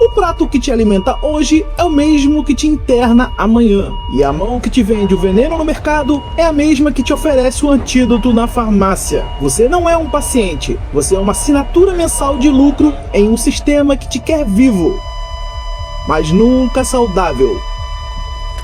O prato que te alimenta hoje é o mesmo que te interna amanhã. E a mão que te vende o veneno no mercado é a mesma que te oferece o antídoto na farmácia. Você não é um paciente, você é uma assinatura mensal de lucro em um sistema que te quer vivo, mas nunca saudável.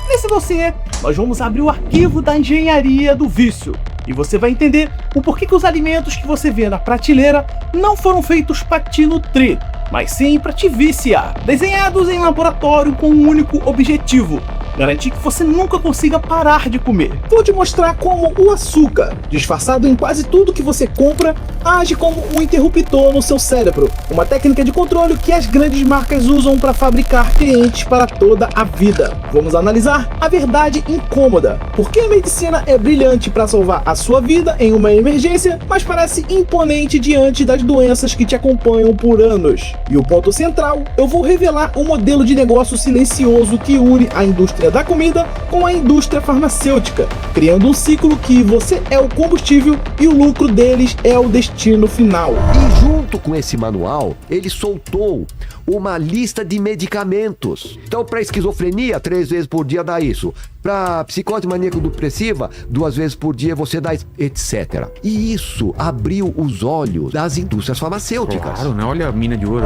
Nesse dossiê, nós vamos abrir o arquivo da engenharia do vício. E você vai entender o porquê que os alimentos que você vê na prateleira não foram feitos para te nutrir, mas sim para te viciar. Desenhados em laboratório com um único objetivo: garantir que você nunca consiga parar de comer. Vou te mostrar como o açúcar, disfarçado em quase tudo que você compra, age como um interruptor no seu cérebro. Uma técnica de controle que as grandes marcas usam para fabricar clientes para toda a vida. Vamos analisar a verdade incômoda. Por que a medicina é brilhante para salvar a sua vida em uma emergência, mas parece imponente diante das doenças que te acompanham por anos? E o ponto central, eu vou revelar um modelo de negócio silencioso que une a indústria da comida com a indústria farmacêutica, criando um ciclo que você é o combustível e o lucro deles é o destino final. E junto com esse manual, ele soltou uma lista de medicamentos. Então, para esquizofrenia, 3 vezes por dia dá isso. Para psicose maníaco-depressiva, 2 vezes por dia você dá, etc. E isso abriu os olhos das indústrias farmacêuticas. Claro, né? Olha a mina de ouro.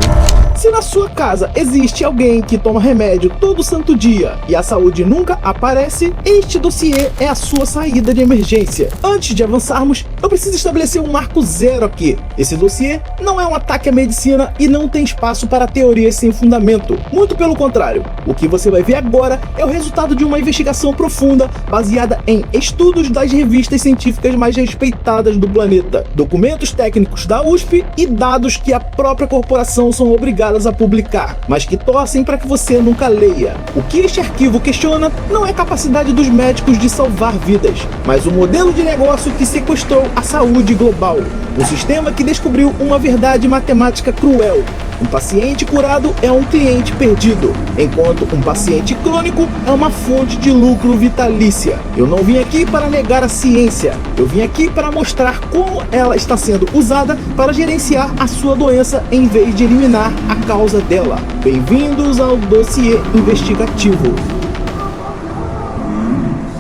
Se na sua casa existe alguém que toma remédio todo santo dia e a saúde nunca aparece, este dossiê é a sua saída de emergência. Antes de avançarmos, eu preciso estabelecer um marco zero aqui. Esse dossiê não é um ataque à medicina e não tem espaço para teorias sem fundamento. Muito pelo contrário, o que você vai ver agora é o resultado de uma investigação profunda baseada em estudos das revistas científicas mais respeitadas do planeta, documentos técnicos da USP e dados que a própria corporação são obrigadas a publicar, mas que torcem para que você nunca leia. O que este arquivo questiona não é a capacidade dos médicos de salvar vidas, mas o modelo de negócio que sequestrou a saúde global. Um sistema que descobriu uma verdade matemática cruel: um paciente curado é um cliente perdido, enquanto um paciente crônico é uma fonte de lucro vitalícia. Eu não vim aqui para negar a ciência, eu vim aqui para mostrar como ela está sendo usada para gerenciar a sua doença em vez de eliminar a causa dela. Bem-vindos ao dossiê investigativo.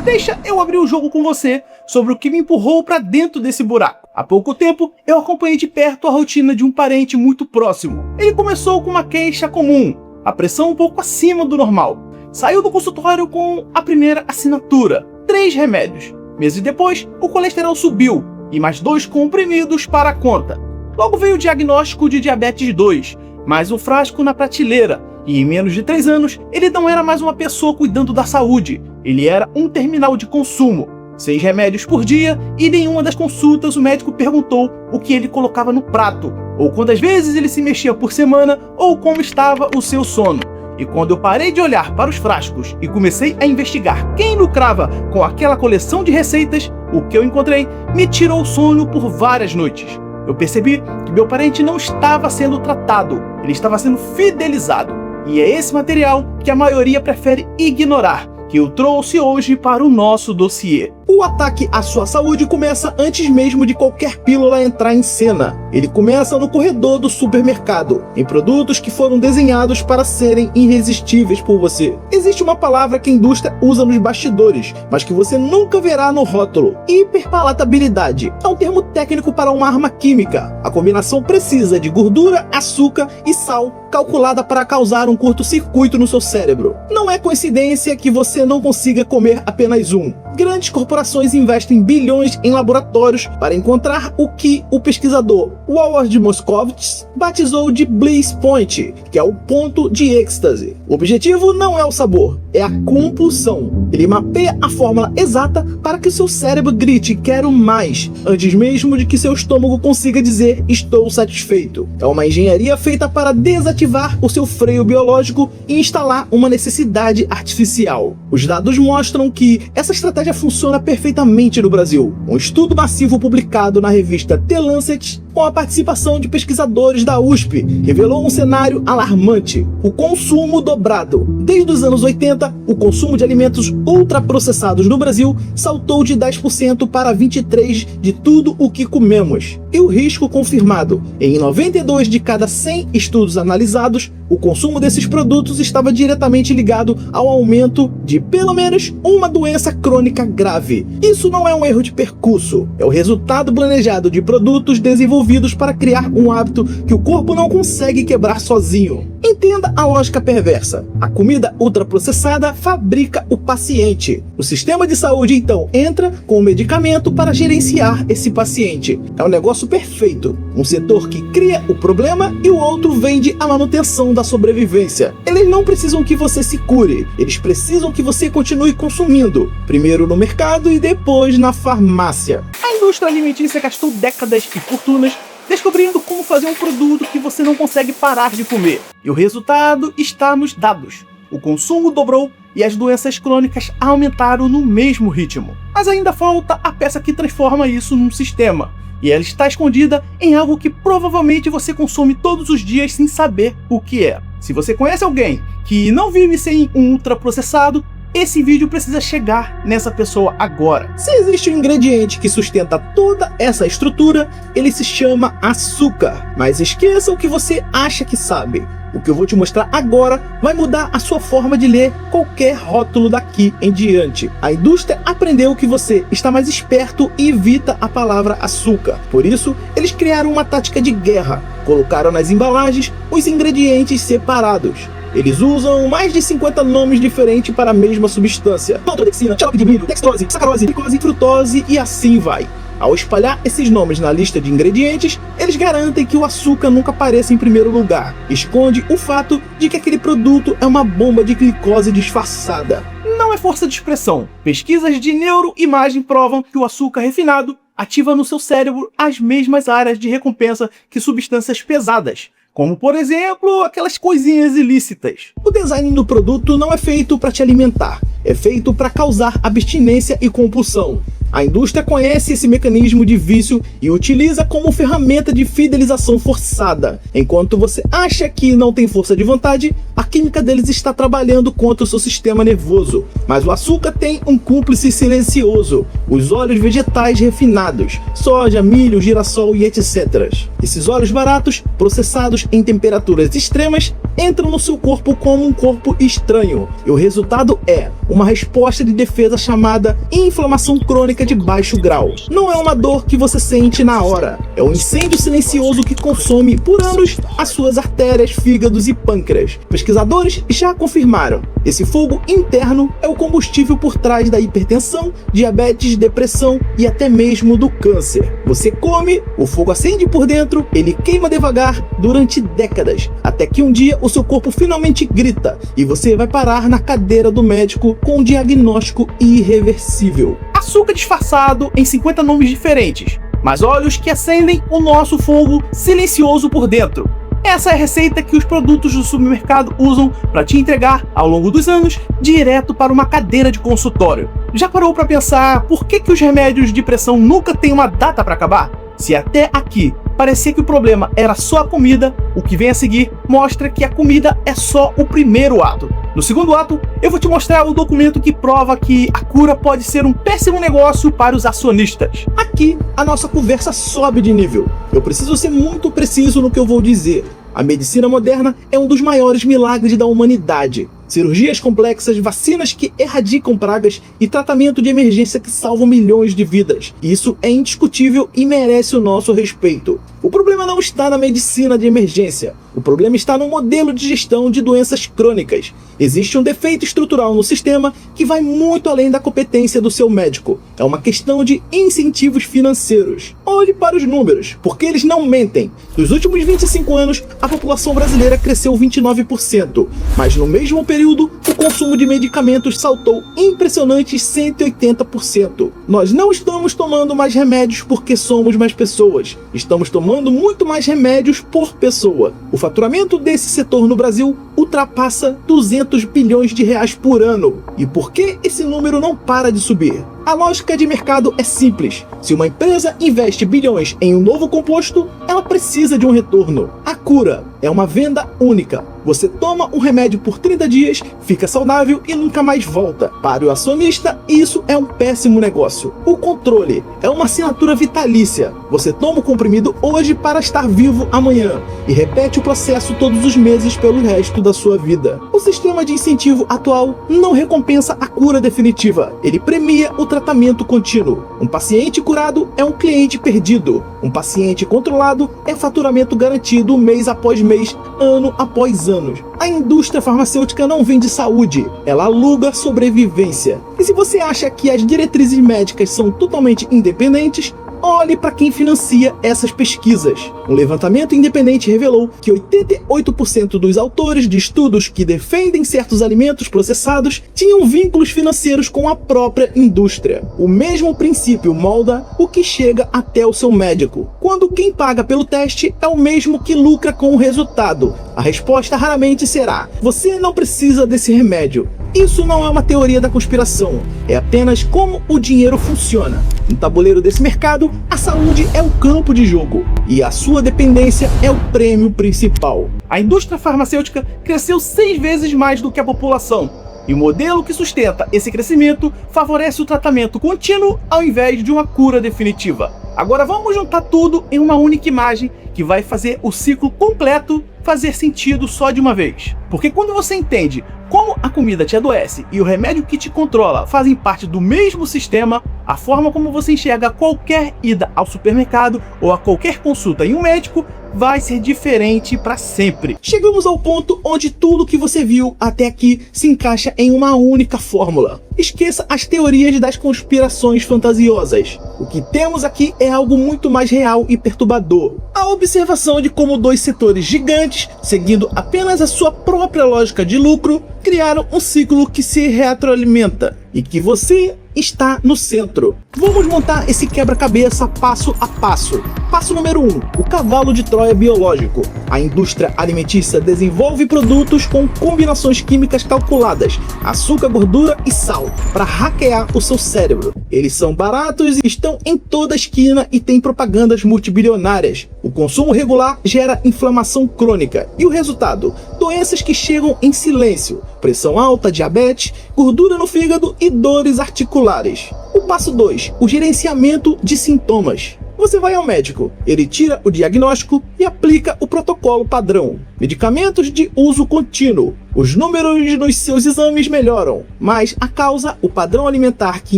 Deixa eu abrir o jogo com você sobre o que me empurrou para dentro desse buraco. Há pouco tempo, eu acompanhei de perto a rotina de um parente muito próximo. Ele começou com uma queixa comum, a pressão um pouco acima do normal. Saiu do consultório com a primeira assinatura, 3 remédios. Meses depois, o colesterol subiu e mais 2 comprimidos para a conta. Logo veio o diagnóstico de diabetes 2, mais um frasco na prateleira. E em menos de 3 anos, ele não era mais uma pessoa cuidando da saúde. Ele era um terminal de consumo. 6 remédios por dia e nenhuma das consultas o médico perguntou o que ele colocava no prato, ou quantas vezes ele se mexia por semana, ou como estava o seu sono. E quando eu parei de olhar para os frascos e comecei a investigar quem lucrava com aquela coleção de receitas, o que eu encontrei me tirou o sono por várias noites. Eu percebi que meu parente não estava sendo tratado, ele estava sendo fidelizado. E é esse material que a maioria prefere ignorar, que eu trouxe hoje para o nosso dossiê. O ataque à sua saúde começa antes mesmo de qualquer pílula entrar em cena. Ele começa no corredor do supermercado, em produtos que foram desenhados para serem irresistíveis por você. Existe uma palavra que a indústria usa nos bastidores, mas que você nunca verá no rótulo: hiperpalatabilidade. É um termo técnico para uma arma química. A combinação precisa de gordura, açúcar e sal, calculada para causar um curto-circuito no seu cérebro. Não é coincidência que você não consiga comer apenas um. Grandes corporações investem bilhões em laboratórios para encontrar o que o pesquisador Howard Moskowitz batizou de Bliss Point, que é o ponto de êxtase. O objetivo não é o sabor, é a compulsão. Ele mapeia a fórmula exata para que o seu cérebro grite "quero mais", antes mesmo de que seu estômago consiga dizer "estou satisfeito". É uma engenharia feita para desativar o seu freio biológico e instalar uma necessidade artificial. Os dados mostram que essa estratégia funciona perfeitamente no Brasil. Um estudo massivo publicado na revista The Lancet com a participação de pesquisadores da USP, revelou um cenário alarmante: o consumo dobrado. Desde os anos 80, o consumo de alimentos ultraprocessados no Brasil saltou de 10% para 23% de tudo o que comemos. E o risco confirmado: em 92 de cada 100 estudos analisados, o consumo desses produtos estava diretamente ligado ao aumento de pelo menos uma doença crônica grave. Isso não é um erro de percurso, é o resultado planejado de produtos desenvolvidos para criar um hábito que o corpo não consegue quebrar sozinho. Entenda a lógica perversa: a comida ultraprocessada fabrica o paciente. O sistema de saúde então entra com o medicamento para gerenciar esse paciente. É um negócio perfeito: um setor que cria o problema e o outro vende a manutenção da sobrevivência. Eles não precisam que você se cure, eles precisam que você continue consumindo, primeiro no mercado e depois na farmácia. A indústria alimentícia gastou décadas e fortunas descobrindo como fazer um produto que você não consegue parar de comer. E o resultado está nos dados: o consumo dobrou e as doenças crônicas aumentaram no mesmo ritmo. Mas ainda falta a peça que transforma isso num sistema. E ela está escondida em algo que provavelmente você consome todos os dias sem saber o que é. Se você conhece alguém que não vive sem um ultraprocessado, esse vídeo precisa chegar nessa pessoa agora. Se existe um ingrediente que sustenta toda essa estrutura, ele se chama açúcar. Mas esqueça o que você acha que sabe. O que eu vou te mostrar agora vai mudar a sua forma de ler qualquer rótulo daqui em diante. A indústria aprendeu que você está mais esperto e evita a palavra açúcar. Por isso, eles criaram uma tática de guerra. Colocaram nas embalagens os ingredientes separados. Eles usam mais de 50 nomes diferentes para a mesma substância: maltodextrina, xarope de milho, dextrose, sacarose, glicose, frutose e assim vai. Ao espalhar esses nomes na lista de ingredientes, eles garantem que o açúcar nunca apareça em primeiro lugar. Esconde o fato de que aquele produto é uma bomba de glicose disfarçada. Não é força de expressão. Pesquisas de neuroimagem provam que o açúcar refinado ativa no seu cérebro as mesmas áreas de recompensa que substâncias pesadas, como por exemplo aquelas coisinhas ilícitas. O design do produto não é feito para te alimentar, é feito para causar abstinência e compulsão. A indústria conhece esse mecanismo de vício e utiliza como ferramenta de fidelização forçada. Enquanto você acha que não tem força de vontade, a química deles está trabalhando contra o seu sistema nervoso. Mas o açúcar tem um cúmplice silencioso: os óleos vegetais refinados, soja, milho, girassol e etc. Esses óleos baratos, processados em temperaturas extremas, entram no seu corpo como um corpo estranho. E o resultado é uma resposta de defesa chamada inflamação crônica de baixo grau. Não é uma dor que você sente na hora, é um incêndio silencioso que consome por anos as suas artérias, fígados e pâncreas. Pesquisadores já confirmaram: esse fogo interno é o combustível por trás da hipertensão, diabetes, depressão e até mesmo do câncer. Você come, o fogo acende por dentro, ele queima devagar durante décadas, até que um dia o seu corpo finalmente grita e você vai parar na cadeira do médico com um diagnóstico irreversível: açúcar disfarçado em 50 nomes diferentes, mas óleos que acendem o nosso fogo silencioso por dentro. Essa é a receita que os produtos do supermercado usam para te entregar, ao longo dos anos, direto para uma cadeira de consultório. Já parou para pensar por que os remédios de pressão nunca têm uma data para acabar? Se até aqui parecia que o problema era só a comida, o que vem a seguir mostra que a comida é só o primeiro ato. No segundo ato, eu vou te mostrar o documento que prova que a cura pode ser um péssimo negócio para os acionistas. Aqui, a nossa conversa sobe de nível. Eu preciso ser muito preciso no que eu vou dizer. A medicina moderna é um dos maiores milagres da humanidade. Cirurgias complexas, vacinas que erradicam pragas e tratamento de emergência que salvam milhões de vidas. Isso é indiscutível e merece o nosso respeito. O problema não está na medicina de emergência. O problema está no modelo de gestão de doenças crônicas. Existe um defeito estrutural no sistema que vai muito além da competência do seu médico. É uma questão de incentivos financeiros. Olhe para os números, porque eles não mentem. Nos últimos 25 anos, a população brasileira cresceu 29%, mas no mesmo período, o consumo de medicamentos saltou impressionantes 180%. Nós não estamos tomando mais remédios porque somos mais pessoas. Estamos tomando muito mais remédios por pessoa. O faturamento desse setor no Brasil ultrapassa 200 bilhões de reais por ano. E por que esse número não para de subir? A lógica de mercado é simples. Se uma empresa investe bilhões em um novo composto, ela precisa de um retorno. A cura é uma venda única. Você toma um remédio por 30 dias, fica saudável e nunca mais volta. Para o acionista, isso é um péssimo negócio. O controle é uma assinatura vitalícia. Você toma o comprimido hoje para estar vivo amanhã e repete o processo todos os meses pelo resto da sua vida. O sistema de incentivo atual não recompensa a cura definitiva. Ele premia o tratamento contínuo. Um paciente curado é um cliente perdido. Um paciente controlado é faturamento garantido mês após mês, ano após ano. A indústria farmacêutica não vende saúde, ela aluga sobrevivência. E se você acha que as diretrizes médicas são totalmente independentes, olhe para quem financia essas pesquisas. Um levantamento independente revelou que 88% dos autores de estudos que defendem certos alimentos processados tinham vínculos financeiros com a própria indústria. O mesmo princípio molda o que chega até o seu médico, quando quem paga pelo teste é o mesmo que lucra com o resultado. A resposta raramente será: você não precisa desse remédio. Isso não é uma teoria da conspiração, é apenas como o dinheiro funciona. No tabuleiro desse mercado, a saúde é o campo de jogo e a sua dependência é o prêmio principal. A indústria farmacêutica cresceu 6 vezes mais do que a população, e o modelo que sustenta esse crescimento favorece o tratamento contínuo ao invés de uma cura definitiva. Agora vamos juntar tudo em uma única imagem que vai fazer o ciclo completo fazer sentido só de uma vez. Porque quando você entende como a comida te adoece e o remédio que te controla fazem parte do mesmo sistema, a forma como você enxerga qualquer ida ao supermercado ou a qualquer consulta em um médico vai ser diferente para sempre. Chegamos ao ponto onde tudo que você viu até aqui se encaixa em uma única fórmula. Esqueça as teorias das conspirações fantasiosas. O que temos aqui é algo muito mais real e perturbador. A observação de como dois setores gigantes, seguindo apenas a sua própria lógica de lucro, criaram um ciclo que se retroalimenta e que você está no centro. Vamos montar esse quebra-cabeça passo a passo. Passo número 1. O cavalo de Troia biológico. A indústria alimentícia desenvolve produtos com combinações químicas calculadas, açúcar, gordura e sal, para hackear o seu cérebro. Eles são baratos e estão em toda esquina e têm propagandas multibilionárias. O consumo regular gera inflamação crônica. E o resultado? Doenças que chegam em silêncio. Pressão alta, diabetes, gordura no fígado e dores articulares. O passo 2. O gerenciamento de sintomas. Você vai ao médico, ele tira o diagnóstico e aplica o protocolo padrão. Medicamentos de uso contínuo. Os números nos seus exames melhoram, mas a causa, o padrão alimentar que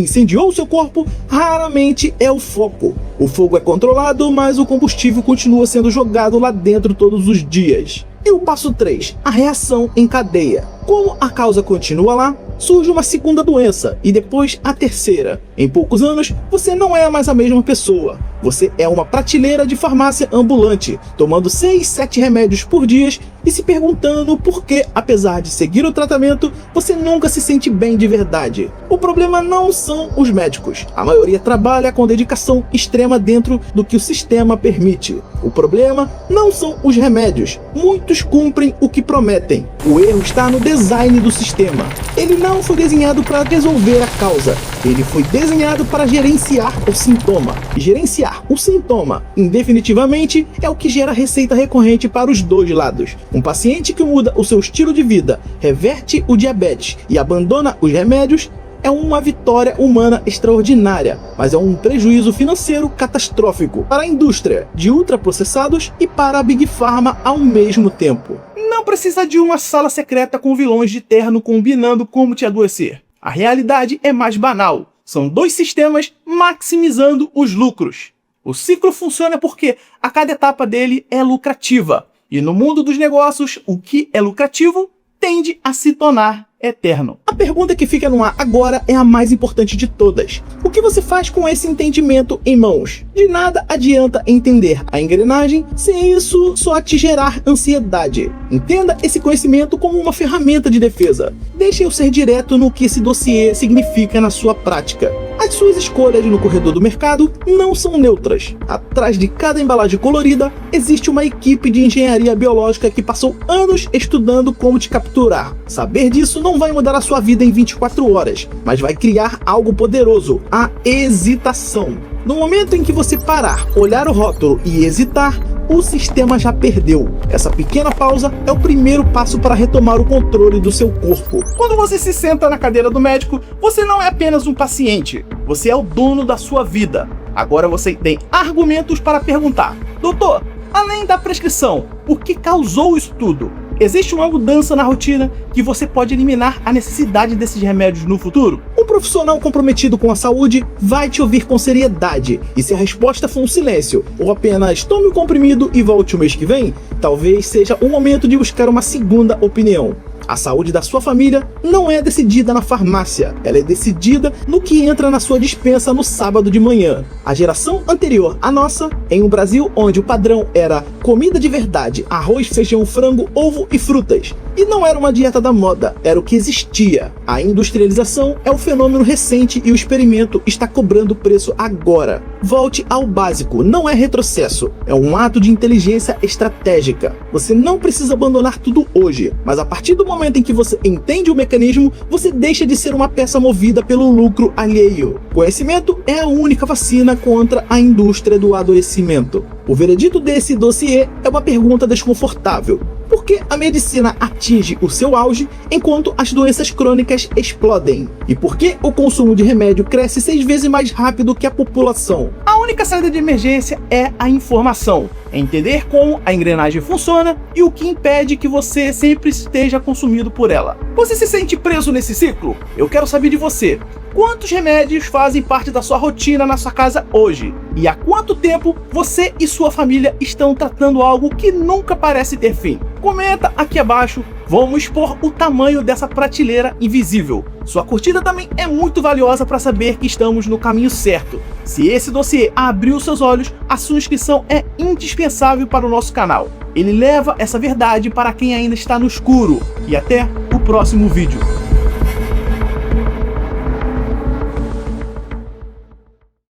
incendiou seu corpo, raramente é o foco. O fogo é controlado, mas o combustível continua sendo jogado lá dentro todos os dias. E o passo 3, a reação em cadeia. Como a causa continua lá, surge uma segunda doença e depois a terceira. Em poucos anos, você não é mais a mesma pessoa. Você é uma prateleira de farmácia ambulante, tomando 6, 7 remédios por dia e se perguntando por que, apesar de seguir o tratamento, você nunca se sente bem de verdade. O problema não são os médicos. A maioria trabalha com dedicação extrema dentro do que o sistema permite. O problema não são os remédios. Muitos cumprem o que prometem. O erro está no design do sistema. Ele não foi desenhado para resolver a causa. Ele foi desenhado para gerenciar o sintoma. E gerenciar o sintoma, indefinitivamente, é o que gera receita recorrente para os dois lados. Um paciente que muda o seu estilo de vida, reverte o diabetes e abandona os remédios, é uma vitória humana extraordinária, mas é um prejuízo financeiro catastrófico para a indústria de ultraprocessados e para a Big Pharma ao mesmo tempo. Não precisa de uma sala secreta com vilões de terno combinando como te adoecer. A realidade é mais banal. São dois sistemas maximizando os lucros. O ciclo funciona porque a cada etapa dele é lucrativa. E no mundo dos negócios, o que é lucrativo tende a se tornar eterno. A pergunta que fica no ar agora é a mais importante de todas. O que você faz com esse entendimento em mãos? De nada adianta entender a engrenagem se isso só te gerar ansiedade. Entenda esse conhecimento como uma ferramenta de defesa. Deixe eu ser direto no que esse dossiê significa na sua prática. As suas escolhas no corredor do mercado não são neutras. Atrás de cada embalagem colorida, existe uma equipe de engenharia biológica que passou anos estudando como te capturar. Saber disso não vai mudar a sua vida em 24 horas, mas vai criar algo poderoso: a hesitação. No momento em que você parar, olhar o rótulo e hesitar, o sistema já perdeu. Essa pequena pausa é o primeiro passo para retomar o controle do seu corpo. Quando você se senta na cadeira do médico, você não é apenas um paciente, você é o dono da sua vida. Agora você tem argumentos para perguntar: doutor, além da prescrição, o que causou isso tudo? Existe uma mudança na rotina que você pode eliminar a necessidade desses remédios no futuro? Um profissional comprometido com a saúde vai te ouvir com seriedade, e se a resposta for um silêncio ou apenas tome o comprimido e volte o mês que vem, talvez seja o momento de buscar uma segunda opinião. A saúde da sua família não é decidida na farmácia, ela é decidida no que entra na sua despensa no sábado de manhã. A geração anterior à nossa, em um Brasil onde o padrão era comida de verdade, arroz, feijão, frango, ovo e frutas, e não era uma dieta da moda, era o que existia. A industrialização é um fenômeno recente e o experimento está cobrando preço agora. Volte ao básico, não é retrocesso, é um ato de inteligência estratégica. Você não precisa abandonar tudo hoje, mas a partir do momento em que você entende o mecanismo, você deixa de ser uma peça movida pelo lucro alheio. Conhecimento é a única vacina contra a indústria do adoecimento. O veredito desse dossiê é uma pergunta desconfortável. Por que a medicina atinge o seu auge enquanto as doenças crônicas explodem? E por que o consumo de remédio cresce 6 vezes mais rápido que a população? A única saída de emergência é a informação. É entender como a engrenagem funciona e o que impede que você sempre esteja consumido por ela. Você se sente preso nesse ciclo? Eu quero saber de você. Quantos remédios fazem parte da sua rotina na sua casa hoje? E há quanto tempo você e sua família estão tratando algo que nunca parece ter fim? Comenta aqui abaixo, vamos expor o tamanho dessa prateleira invisível. Sua curtida também é muito valiosa para saber que estamos no caminho certo. Se esse dossiê abriu seus olhos, a sua inscrição é indispensável para o nosso canal. Ele leva essa verdade para quem ainda está no escuro. E até o próximo vídeo.